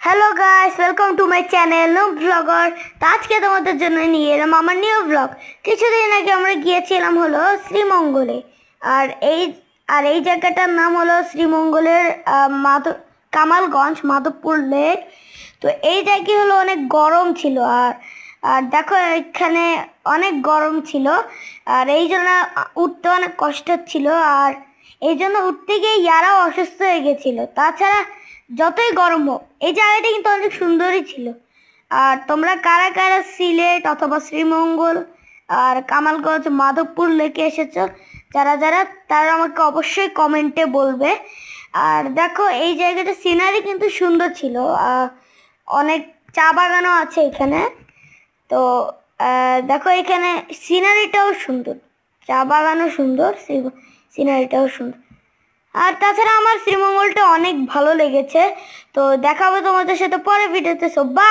Hello guys, welcome to my channel no blogger. তো আজকে তোমাদের জন্য নিয়ে এলাম আমার নিউ ব্লগ। কিছুদিন আগে আমরা গিয়েছিলাম হলো শ্রীমঙ্গলে। আর এই এই জায়গাটার নাম হলো শ্রীমঙ্গলের কামালগঞ্জ মাধবপুর লেক। তো এই জায়গায় হলো অনেক গরম ছিল। আর আর দেখো এখানে অনেক গরম ছিল, আর এই জন্য উঠতে অনেক কষ্ট হচ্ছিল। আর এই জন্য উঠতে গিয়ে ইয়ারাও অসুস্থ হয়ে গেছিলো। তাছাড়া যতই গরম হোক এই জায়গাটা কিন্তু অনেক সুন্দরই ছিল। আর তোমরা কারা কারা সিলেট অথবা শ্রীমঙ্গল আর কামালগঞ্জ মাধবপুর লেকে এসেছো, যারা যারা তারা আমাকে অবশ্যই কমেন্টে বলবে। আর দেখো এই জায়গাটা সিনারি কিন্তু সুন্দর ছিল, অনেক চা বাগানও আছে এখানে। তো দেখো এখানে সিনারিটাও সুন্দর, চা বাগানও সুন্দর, সিনারিটাও সুন্দর। আর তাছাড়া আমার শ্রীমঙ্গলটা অনেক ভালো লেগেছে। তো দেখাবো তোমাদের সাথে পরে ভিডিওতে। সব বাই।